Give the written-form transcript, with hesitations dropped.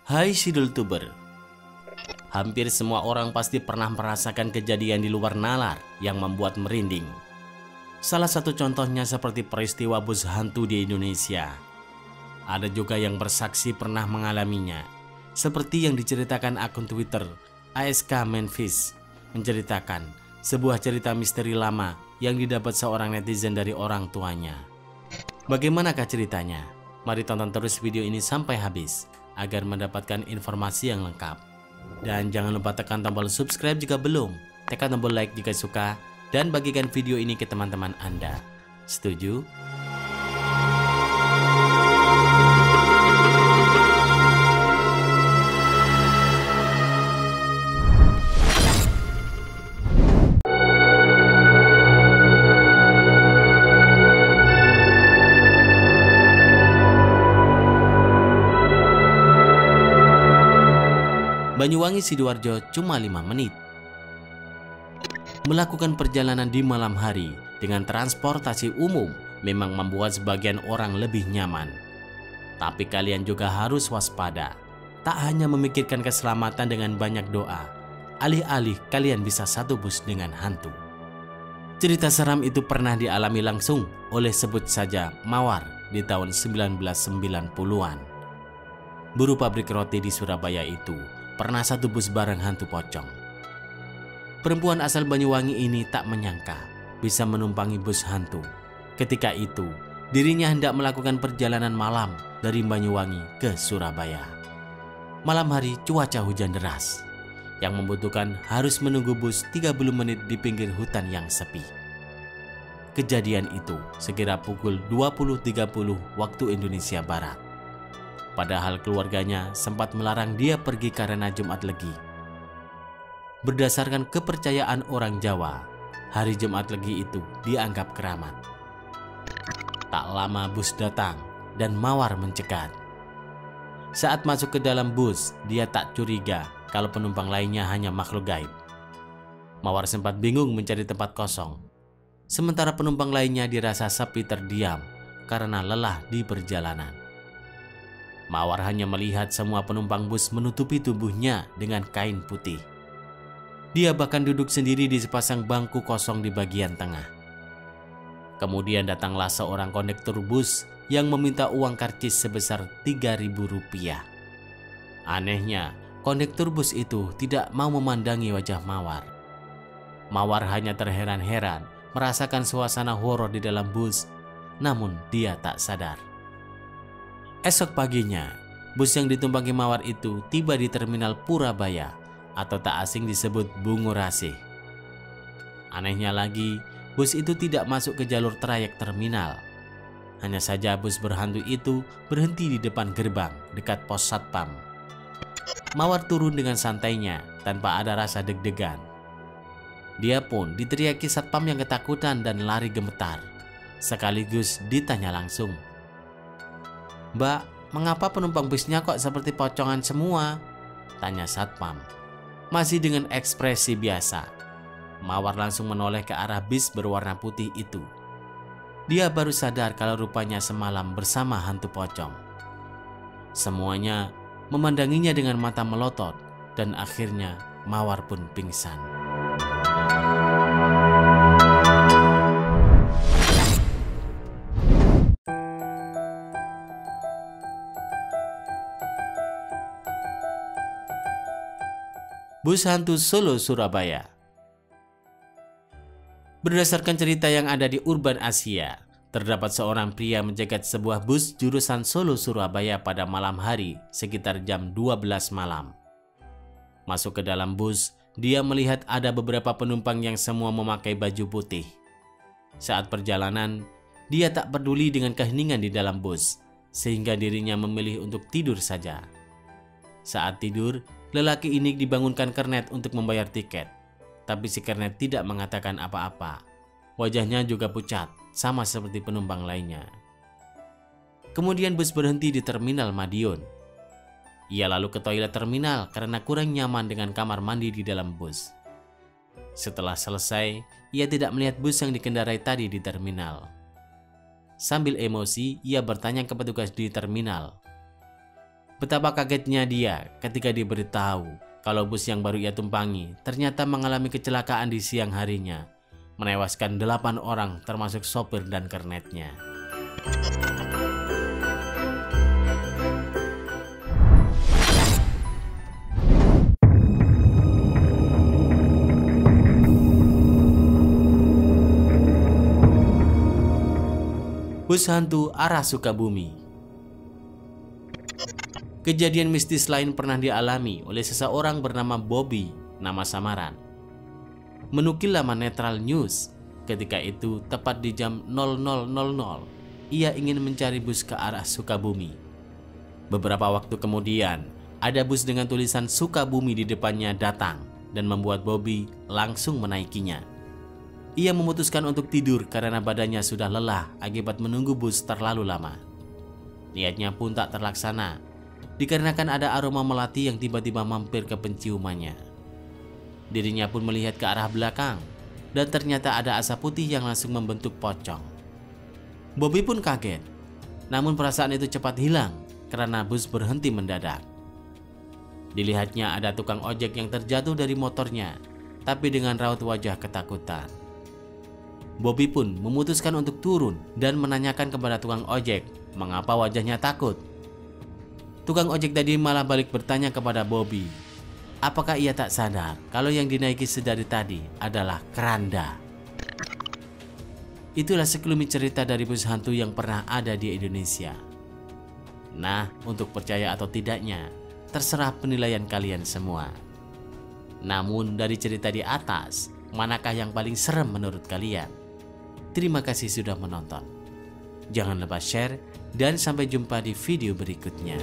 Hai Sidul Tuber. Hampir semua orang pasti pernah merasakan kejadian di luar nalar yang membuat merinding. Salah satu contohnya seperti peristiwa bus hantu di Indonesia. Ada juga yang bersaksi pernah mengalaminya, seperti yang diceritakan akun Twitter ASK Memphis menceritakan sebuah cerita misteri lama yang didapat seorang netizen dari orang tuanya. Bagaimanakah ceritanya? Mari tonton terus video ini sampai habis agar mendapatkan informasi yang lengkap. Dan jangan lupa tekan tombol subscribe jika belum, tekan tombol like jika suka, dan bagikan video ini ke teman-teman Anda. Setuju? Banyuwangi Sidoarjo cuma 5 menit. Melakukan perjalanan di malam hari dengan transportasi umum memang membuat sebagian orang lebih nyaman. Tapi kalian juga harus waspada. Tak hanya memikirkan keselamatan dengan banyak doa, alih-alih kalian bisa satu bus dengan hantu. Cerita seram itu pernah dialami langsung oleh sebut saja Mawar di tahun 1990-an. Buruh pabrik roti di Surabaya itu pernah satu bus bareng hantu pocong. Perempuan asal Banyuwangi ini tak menyangka bisa menumpangi bus hantu. Ketika itu, dirinya hendak melakukan perjalanan malam dari Banyuwangi ke Surabaya. Malam hari cuaca hujan deras, yang membutuhkan harus menunggu bus 30 menit di pinggir hutan yang sepi. Kejadian itu sekira pukul 20.30 waktu Indonesia Barat. Padahal keluarganya sempat melarang dia pergi karena Jumat Legi. Berdasarkan kepercayaan orang Jawa, hari Jumat Legi itu dianggap keramat. Tak lama bus datang dan Mawar mencegat. Saat masuk ke dalam bus, dia tak curiga kalau penumpang lainnya hanya makhluk gaib. Mawar sempat bingung mencari tempat kosong. Sementara penumpang lainnya dirasa sepi terdiam karena lelah di perjalanan. Mawar hanya melihat semua penumpang bus menutupi tubuhnya dengan kain putih. Dia bahkan duduk sendiri di sepasang bangku kosong di bagian tengah. Kemudian datanglah seorang kondektur bus yang meminta uang karcis sebesar Rp3.000. Anehnya, kondektur bus itu tidak mau memandangi wajah Mawar. Mawar hanya terheran-heran merasakan suasana horor di dalam bus, namun dia tak sadar. Esok paginya, bus yang ditumpangi Mawar itu tiba di Terminal Purabaya atau tak asing disebut Bungurasih. Anehnya lagi, bus itu tidak masuk ke jalur trayek terminal. Hanya saja bus berhantu itu berhenti di depan gerbang dekat pos satpam. Mawar turun dengan santainya tanpa ada rasa deg-degan. Dia pun diteriaki satpam yang ketakutan dan lari gemetar. Sekaligus ditanya langsung, "Mbak, mengapa penumpang busnya kok seperti pocongan semua?" tanya satpam. Masih dengan ekspresi biasa, Mawar langsung menoleh ke arah bis berwarna putih itu. Dia baru sadar kalau rupanya semalam bersama hantu pocong. Semuanya memandanginya dengan mata melotot dan akhirnya Mawar pun pingsan. Bus hantu Solo Surabaya. Berdasarkan cerita yang ada di Urban Asia, terdapat seorang pria mencegat sebuah bus jurusan Solo Surabaya pada malam hari sekitar jam 12 malam. Masuk ke dalam bus, dia melihat ada beberapa penumpang yang semua memakai baju putih. Saat perjalanan, dia tak peduli dengan keheningan di dalam bus, sehingga dirinya memilih untuk tidur saja. Saat tidur, lelaki ini dibangunkan kernet untuk membayar tiket, tapi si kernet tidak mengatakan apa-apa. Wajahnya juga pucat, sama seperti penumpang lainnya. Kemudian bus berhenti di Terminal Madiun. Ia lalu ke toilet terminal karena kurang nyaman dengan kamar mandi di dalam bus. Setelah selesai, ia tidak melihat bus yang dikendarai tadi di terminal. Sambil emosi, ia bertanya ke petugas di terminal, Betapa kagetnya dia ketika diberitahu kalau bus yang baru ia tumpangi ternyata mengalami kecelakaan di siang harinya, menewaskan 8 orang termasuk sopir dan kernetnya. Bus hantu arah Sukabumi. Kejadian mistis lain pernah dialami oleh seseorang bernama Bobby, nama samaran. Menukil laman Netral News, ketika itu tepat di jam 00.00, ia ingin mencari bus ke arah Sukabumi. Beberapa waktu kemudian, ada bus dengan tulisan Sukabumi di depannya datang dan membuat Bobby langsung menaikinya. Ia memutuskan untuk tidur karena badannya sudah lelah akibat menunggu bus terlalu lama. Niatnya pun tak terlaksana, dikarenakan ada aroma melati yang tiba-tiba mampir ke penciumannya. Dirinya pun melihat ke arah belakang, dan ternyata ada asap putih yang langsung membentuk pocong. Bobby pun kaget, namun perasaan itu cepat hilang karena bus berhenti mendadak. Dilihatnya ada tukang ojek yang terjatuh dari motornya, tapi dengan raut wajah ketakutan. Bobby pun memutuskan untuk turun dan menanyakan kepada tukang ojek mengapa wajahnya takut. Tukang ojek tadi malah balik bertanya kepada Bobby, apakah ia tak sadar kalau yang dinaiki sedari tadi adalah keranda. Itulah sekelumit cerita dari bus hantu yang pernah ada di Indonesia. Nah, untuk percaya atau tidaknya, terserah penilaian kalian semua. Namun dari cerita di atas, manakah yang paling serem menurut kalian? Terima kasih sudah menonton. Jangan lupa share dan sampai jumpa di video berikutnya.